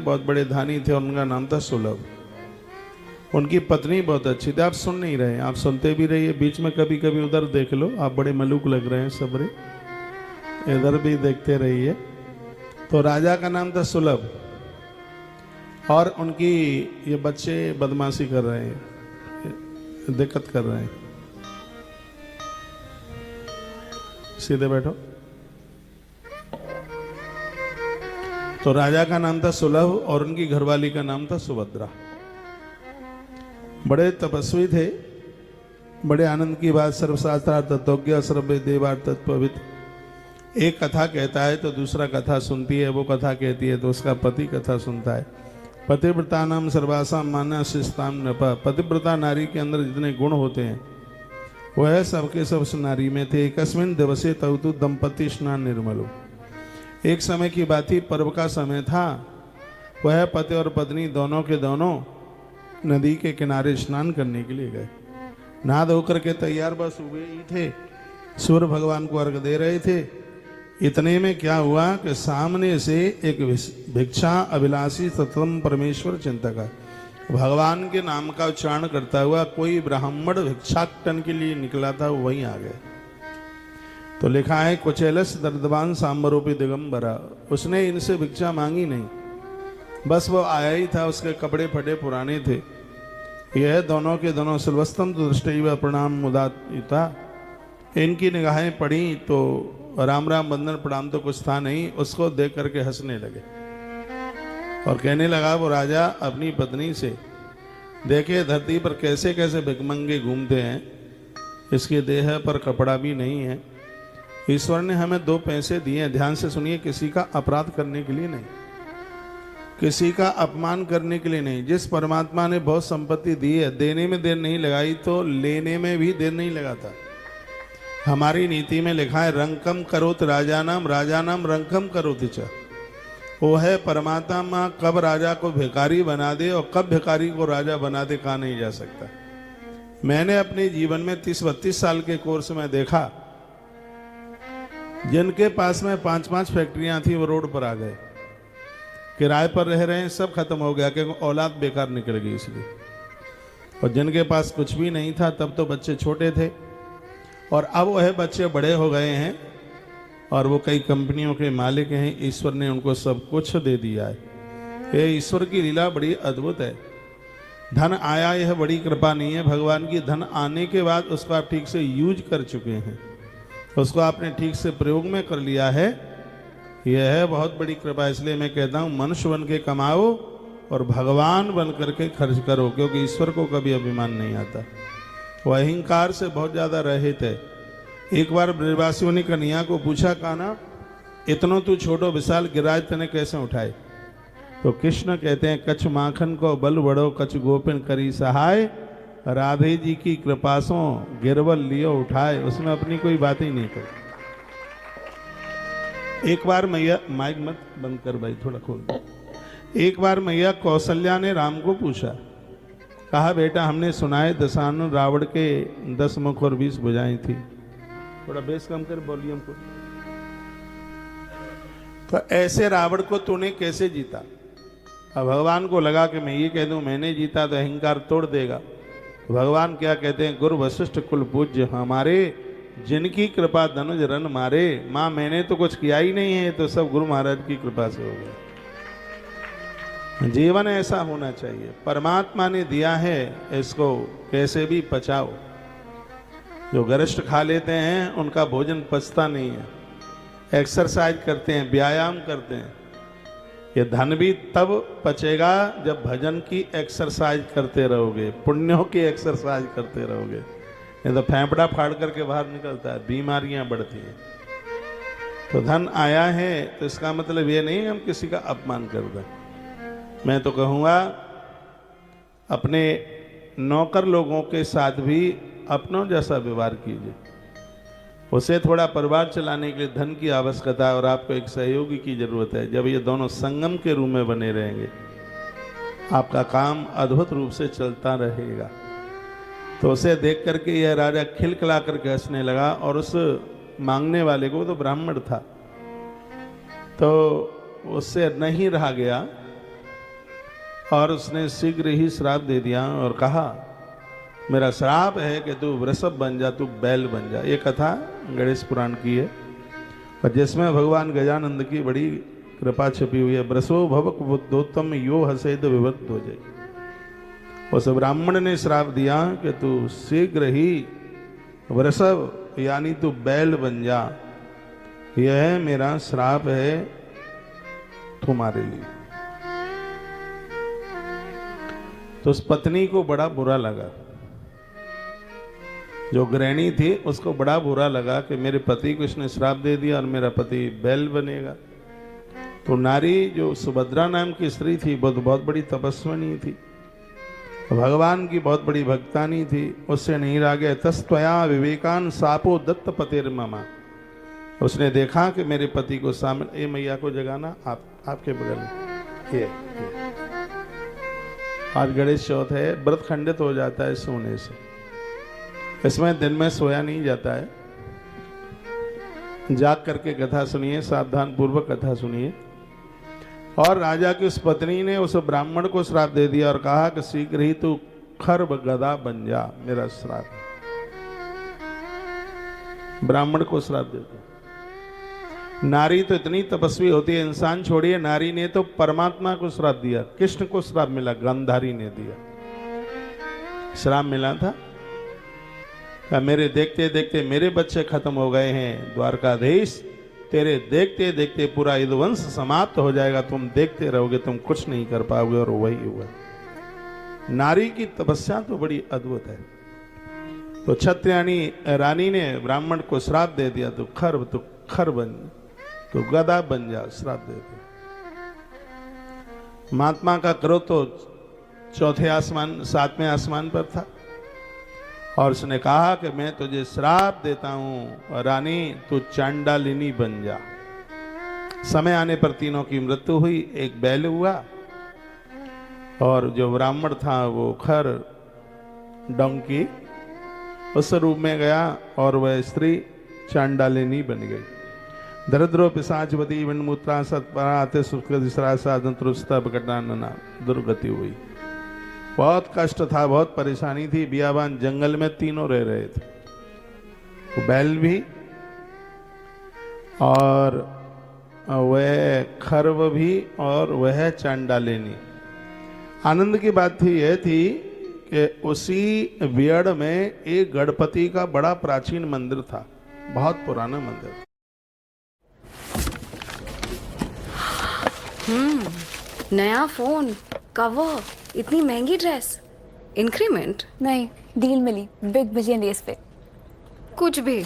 बहुत बड़े धानी थे, उनका नाम था सुलभ। उनकी पत्नी बहुत अच्छी थी। आप सुन नहीं रहे, आप सुनते भी रहिए, बीच में कभी कभी उधर देख लो, आप बड़े मलूक लग रहे हैं सबरे, इधर भी देखते रहिए। तो राजा का नाम था सुलभ, और उनकी ये बच्चे बदमाशी कर रहे हैं, दिक्कत कर रहे हैं। सीधे बैठो। तो राजा का नाम था सुलभ और उनकी घरवाली का नाम था सुभद्रा। बड़े तपस्वी थे, बड़े आनंद की बात। सर्वशास्त्रार्थ तत्वज्ञ, सर्व देवार्थ तत्वविद। एक कथा कहता है तो दूसरा कथा सुनती है, वो कथा कहती है तो उसका पति कथा सुनता है। पतिव्रता नाम सर्वासाम माना शिष्टाम नपा। पतिव्रता नारी के अंदर जितने गुण होते हैं वह सबके सब उस नारी में थे। एकस्मिन दिवसे तवतु दंपति स्नान निर्मलो। एक समय की बात थी, पर्व का समय था। वह पति और पत्नी दोनों के दोनों नदी के किनारे स्नान करने के लिए गए। नहा धोकर के तैयार बस हुए ही थे, सूर्य भगवान को अर्घ दे रहे थे। इतने में क्या हुआ कि सामने से एक भिक्षा अभिलाषी सततम परमेश्वर चिंतक, भगवान के नाम का उच्चारण करता हुआ कोई ब्राह्मण भिक्षाटन के लिए निकला था, वहीं आ गए। तो लिखा है कुचेलस दर्दवान सांबरूपी दिगंबरा। उसने इनसे भिक्षा मांगी नहीं, बस वो आया ही था, उसके कपड़े फटे पुराने थे। यह दोनों के दोनों सर्वस्तम दृष्टि प्रणाम मुदाता। इनकी निगाहें पड़ी तो राम राम बंदन प्रणाम तो कुछ था नहीं, उसको देख करके हंसने लगे और कहने लगा वो राजा अपनी पत्नी से, देखे धरती पर कैसे कैसे भिखमंगे घूमते हैं, इसके देह पर कपड़ा भी नहीं है। ईश्वर ने हमें 2 पैसे दिए, ध्यान से सुनिए, किसी का अपराध करने के लिए नहीं, किसी का अपमान करने के लिए नहीं। जिस परमात्मा ने बहुत संपत्ति दी है, देने में देर नहीं लगाई तो लेने में भी देर नहीं लगाता। हमारी नीति में लिखा है रंकम करोत राजानाम रंकम करोति च। वो है परमात्मा कब राजा को भिखारी बना दे और कब भिखारी को राजा बना दे, कहा नहीं जा सकता। मैंने अपने जीवन में 30-32 साल के कोर्स में देखा, जिनके पास में 5-5 फैक्ट्रियां थी वो रोड पर आ गए, किराए पर रह रहे हैं, सब खत्म हो गया क्योंकि औलाद बेकार निकल गई इसलिए। और जिनके पास कुछ भी नहीं था, तब तो बच्चे छोटे थे, और अब वह बच्चे बड़े हो गए हैं और वो कई कंपनियों के मालिक हैं। ईश्वर ने उनको सब कुछ दे दिया है। ये ईश्वर की लीला बड़ी अद्भुत है। धन आया यह बड़ी कृपा नहीं है भगवान की। धन आने के बाद उसको आप ठीक से यूज कर चुके हैं, उसको आपने ठीक से प्रयोग में कर लिया है, यह है बहुत बड़ी कृपा। इसलिए मैं कहता हूँ मनुष्य बन के कमाओ और भगवान बन करके खर्च करो, क्योंकि ईश्वर को कभी अभिमान नहीं आता। वो अहंकार से बहुत ज़्यादा रहित है। एक बार ब्रजवासियों ने कन्हैया को पूछा, कान्हा इतनो तू छोटो विशाल गिराज तने कैसे उठाए? तो कृष्ण कहते हैं कछ माखन को बल बड़ो कछ गोपिन करी सहाय, राधे जी की कृपा सो गिरवल लियो उठाए। उसमें अपनी कोई बात ही नहीं कर। एक बार मैया, माइक मत बंद कर भाई, थोड़ा खोल। एक बार मैया कौशल्या ने राम को पूछा, कहा बेटा हमने सुना है दशानन रावण के 10 मुख और 20 भुजाएं थी। थोड़ा बेस कम कर वॉल्यूम को। तो ऐसे रावण को तूने कैसे जीता? अब भगवान को लगा कि मैं ये कह दूं मैंने जीता तो अहंकार तोड़ देगा। तो भगवान क्या कहते हैं, गुरु वशिष्ठ कुल पूज्य हमारे, जिनकी कृपा धनुज रन मारे। माँ मैंने तो कुछ किया ही नहीं है, तो सब गुरु महाराज की कृपा से हो गया। जीवन ऐसा होना चाहिए, परमात्मा ने दिया है, इसको कैसे भी पचाओ। जो गरिष्ठ खा लेते हैं उनका भोजन पचता नहीं है। एक्सरसाइज करते हैं, व्यायाम करते हैं, ये धन भी तब पचेगा जब भजन की एक्सरसाइज करते रहोगे, पुण्यों की एक्सरसाइज करते रहोगे। नहीं तो फेंफड़ा फाड़ करके बाहर निकलता है, बीमारियां बढ़ती हैं। तो धन आया है तो इसका मतलब ये नहीं हम किसी का अपमान कर दें। मैं तो कहूँगा अपने नौकर लोगों के साथ भी अपनों जैसा व्यवहार कीजिए। उसे थोड़ा परिवार चलाने के लिए धन की आवश्यकता है और आपको एक सहयोगी की जरूरत है। जब ये दोनों संगम के रूप में बने रहेंगे आपका काम अद्भुत रूप से चलता रहेगा। तो उसे देख करके यह राजा खिलखिला करके हंसने लगा, और उस मांगने वाले को तो ब्राह्मण था, तो उससे नहीं रहा गया। और उसने शीघ्र ही श्राप दे दिया और कहा मेरा श्राप है कि तू वृषभ बन जा, तू बैल बन जा। ये कथा गणेश पुराण की है और जिसमें भगवान गजानंद की बड़ी कृपा छिपी हुई है। वृषो भवक बुद्धोत्तम यो हसेद विवक्त हो जाए। उस ब्राह्मण ने श्राप दिया कि तू शीघ्र ही वृषभ यानी तू बैल बन जा, यह मेरा श्राप है तुम्हारे लिए। तो उस पत्नी को बड़ा बुरा लगा, जो गृहिणी थी उसको बड़ा बुरा लगा कि मेरे पति को इसने श्राप दे दिया और मेरा पति बैल बनेगा। तो नारी जो सुभद्रा नाम की स्त्री थी बहुत बड़ी तपस्विनी थी, भगवान की बहुत बड़ी भक्तानी थी, उससे नहीं रह गए। तस्त्वया विवेकान सापो दत्त पतेर ममा। उसने देखा कि मेरे पति को सामने, ये मैया को जगाना आपके बगल में ये। आज गणेश चौथ है, व्रत खंडित हो जाता है सोने से, इसमें दिन में सोया नहीं जाता है। जाग करके कथा सुनिए, सावधान पूर्वक कथा सुनिए। और राजा की उस पत्नी ने उस ब्राह्मण को श्राप दे दिया और कहा कि शीघ्र ही तू खर्व गदा बन जा, मेरा श्राप। ब्राह्मण को श्राप दे दिया। नारी तो इतनी तपस्वी होती है, इंसान छोड़िए, नारी ने तो परमात्मा को श्राप दिया। कृष्ण को श्राप मिला, गांधारी ने दिया श्राप मिला था। मेरे देखते देखते मेरे बच्चे खत्म हो गए हैं, द्वारकाधीश तेरे देखते देखते पूरा यदुवंश समाप्त हो जाएगा, तुम देखते रहोगे, तुम कुछ नहीं कर पाओगे। और वही हुआ। नारी की तपस्या तो बड़ी अद्भुत है। तो क्षत्रियानी रानी ने ब्राह्मण को श्राप दे दिया, तू खर बन, तू गधा बन जा, श्राप दे दिया। महात्मा का क्रोध तो चौथे आसमान, सातवें आसमान पर था और उसने कहा कि मैं तुझे श्राप देता हूं रानी, तू चांडालिनी बन जा। समय आने पर तीनों की मृत्यु हुई, एक बैल हुआ और जो ब्राह्मण था वो खर डोंकी उस रूप में गया और वह स्त्री चांडालिनी बन गई। दरिद्रो पिशाचवती विनमूत्रा सत्पराते सुखना दुर्गति हुई। बहुत कष्ट था, बहुत परेशानी थी। बियाबान जंगल में तीनों रह रहे थे, वो बैल भी और वह खर्व भी और वह चांडालिनी। आनंद की बात थी यह थी कि उसी वियड़ में एक गणपति का बड़ा प्राचीन मंदिर था, बहुत पुराना मंदिर। नया फोन, कवर, इतनी महंगी ड्रेस, इंक्रीमेंट नहीं, डील मिली बिग बिलियन डेज पे। कुछ भी।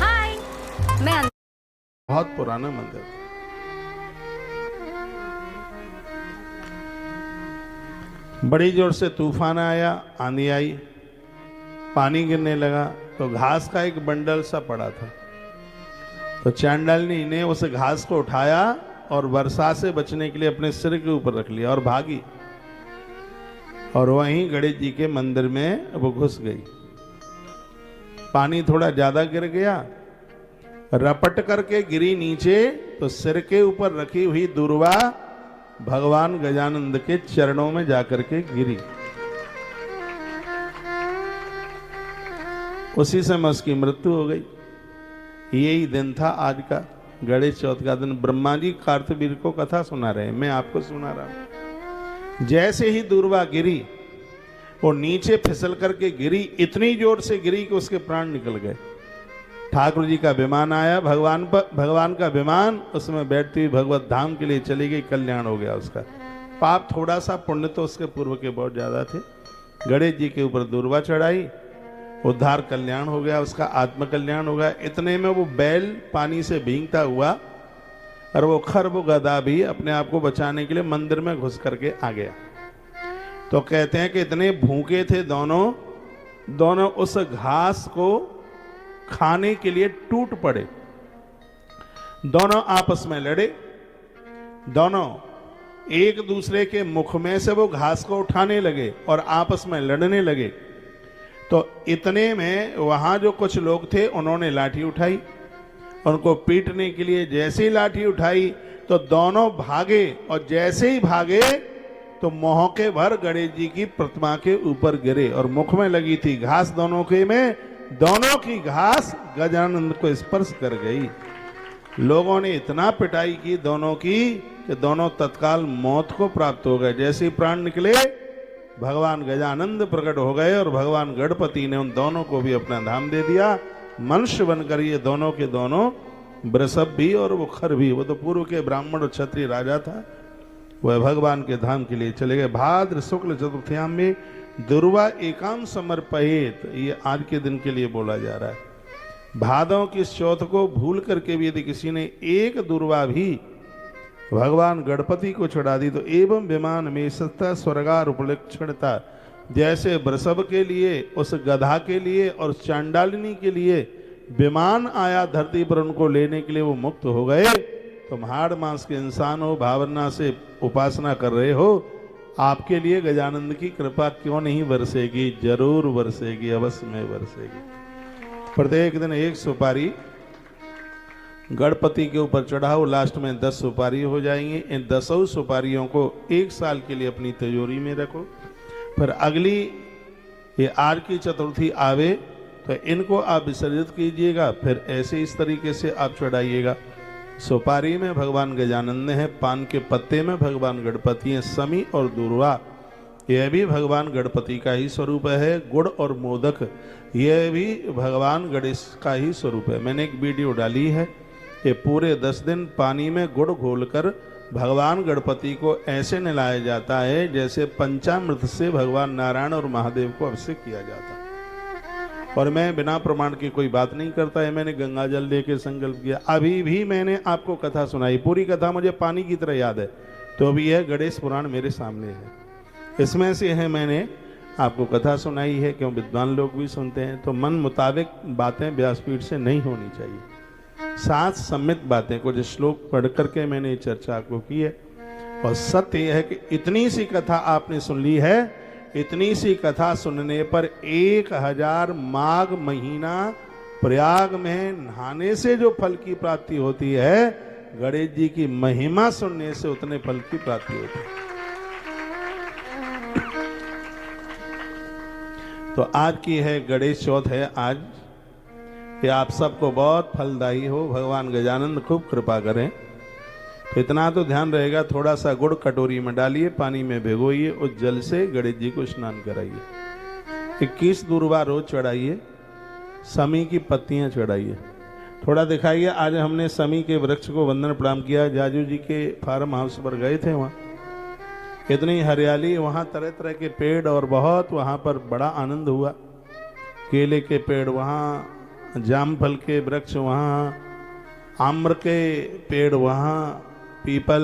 हाय, मैं बहुत पुराना मंदिर। बड़ी जोर से तूफान आया, आंधी आई, पानी गिरने लगा तो घास का एक बंडल सा पड़ा था। तो चांडालिनी ने उस घास को उठाया और वर्षा से बचने के लिए अपने सिर के ऊपर रख लिया और भागी और वहीं गणेश जी के मंदिर में वो घुस गई। पानी थोड़ा ज्यादा गिर गया, रपट करके गिरी नीचे, तो सिर के ऊपर रखी हुई दुर्वा भगवान गजानंद के चरणों में जाकर के गिरी। उसी समय उसकी मृत्यु हो गई। यही दिन था आज का गणेश चौथ का दिन। ब्रह्मा जी कार्तवीर को कथा सुना रहे हैं, मैं आपको सुना रहा हूं। जैसे ही दूर्वा गिरी वो नीचे फिसल करके गिरी, इतनी जोर से गिरी कि उसके प्राण निकल गए। ठाकुर जी का विमान आया, भगवान का विमान, उसमें बैठती हुई भगवत धाम के लिए चली गई, कल्याण हो गया उसका। पाप थोड़ा सा, पुण्य तो उसके पूर्व के बहुत ज्यादा थे। गणेश जी के ऊपर दूर्वा चढ़ाई, उद्धार कल्याण हो गया उसका, आत्म कल्याण हो गया। इतने में वो बैल पानी से भीगता हुआ और वो खर्व गधा भी अपने आप को बचाने के लिए मंदिर में घुस करके आ गया। तो कहते हैं कि इतने भूखे थे दोनों उस घास को खाने के लिए टूट पड़े। दोनों आपस में लड़े, दोनों एक दूसरे के मुख में से वो घास को उठाने लगे और आपस में लड़ने लगे। तो इतने में वहां जो कुछ लोग थे उन्होंने लाठी उठाई उनको पीटने के लिए जैसे ही लाठी उठाई तो दोनों भागे, और जैसे ही भागे तो मोहके भर गणेश जी की प्रतिमा के ऊपर गिरे, और मुख में लगी थी घास दोनों के में, दोनों की घास गजानंद को स्पर्श कर गई। लोगों ने इतना पिटाई की दोनों की कि दोनों तत्काल मौत को प्राप्त हो गए। जैसे ही प्राण निकले भगवान गजानंद प्रकट हो गए, और भगवान गणपति ने उन दोनों को भी अपना धाम दे दिया। मनुष्य बनकर ये दोनों के दोनों, वृषभ भी और वो खर भी, वो तो पूर्व के ब्राह्मण और क्षत्रिय राजा था, वह भगवान के धाम के लिए चले गए। भाद्र शुक्ल चतुर्थयाम में दुर्वा एकाम समर्पयेत, ये आज के दिन के लिए बोला जा रहा है। भादों की चौथ को भूल करके भी यदि किसी ने एक दुर्वा भी भगवान गणपति को चढ़ा दी तो एवं विमान में सत्ता स्वर्गार उपलक्षणता, जैसे वृषभ के लिए, उस गधा के लिए और चांडालिनी के लिए विमान आया धरती पर उनको लेने के लिए, वो मुक्त हो गए। तुम हाड़ मांस के इंसान हो, भावना से उपासना कर रहे हो, आपके लिए गजानंद की कृपा क्यों नहीं बरसेगी? जरूर बरसेगी, अवश्य में बरसेगी। प्रत्येक दिन एक सुपारी गणपति के ऊपर चढ़ाओ, लास्ट में 10 सुपारी हो जाएंगी। इन 10 सुपारियों को 1 साल के लिए अपनी तिजोरी में रखो, फिर अगली ये आर की चतुर्थी आवे तो इनको आप विसर्जित कीजिएगा, फिर ऐसे इस तरीके से आप चढ़ाइएगा। सुपारी में भगवान गजानंद है, पान के पत्ते में भगवान गणपति हैं, समी और दुर्वा यह भी भगवान गणपति का ही स्वरूप है। गुड़ और मोदक यह भी भगवान गणेश का ही स्वरूप है। मैंने एक वीडियो डाली है, ये पूरे 10 दिन पानी में गुड़ घोलकर भगवान गणपति को ऐसे नहलाया जाता है जैसे पंचामृत से भगवान नारायण और महादेव को अभिषेक किया जाता है। और मैं बिना प्रमाण की कोई बात नहीं करता है, मैंने गंगा जल लेके संकल्प किया। अभी भी मैंने आपको कथा सुनाई, पूरी कथा मुझे पानी की तरह याद है, तो अभी यह गणेश पुराण मेरे सामने है, इसमें से है मैंने आपको कथा सुनाई है। क्यों विद्वान लोग भी सुनते हैं, तो मन मुताबिक बातें व्यासपीठ से नहीं होनी चाहिए, साथ सम्मित बातें, कुछ श्लोक पढ़ करके मैंने चर्चा आपको की है। और सत्य यह है कि इतनी सी कथा आपने सुन ली है, इतनी सी कथा सुनने पर 1000 माघ महीना प्रयाग में नहाने से जो फल की प्राप्ति होती है, गणेश जी की महिमा सुनने से उतने फल की प्राप्ति होती है। तो आज की है गणेश चौथ है आज, कि आप सबको बहुत फलदायी हो, भगवान गजानंद खूब कृपा करें। तो इतना तो ध्यान रहेगा, थोड़ा सा गुड़ कटोरी में डालिए, पानी में भिगोइए, उस जल से गणेश जी को स्नान कराइए। 21 दुर्वा रोज चढ़ाइए, समी की पत्तियां चढ़ाइए। थोड़ा दिखाइए, आज हमने समी के वृक्ष को वंदन प्रणाम किया। जाजू जी के फार्म हाउस पर गए थे, वहाँ इतनी हरियाली, वहाँ तरह तरह के पेड़, और बहुत वहाँ पर बड़ा आनंद हुआ। केले के पेड़ वहाँ, जामफल के वृक्ष वहाँ, आम्र के पेड़ वहाँ, पीपल,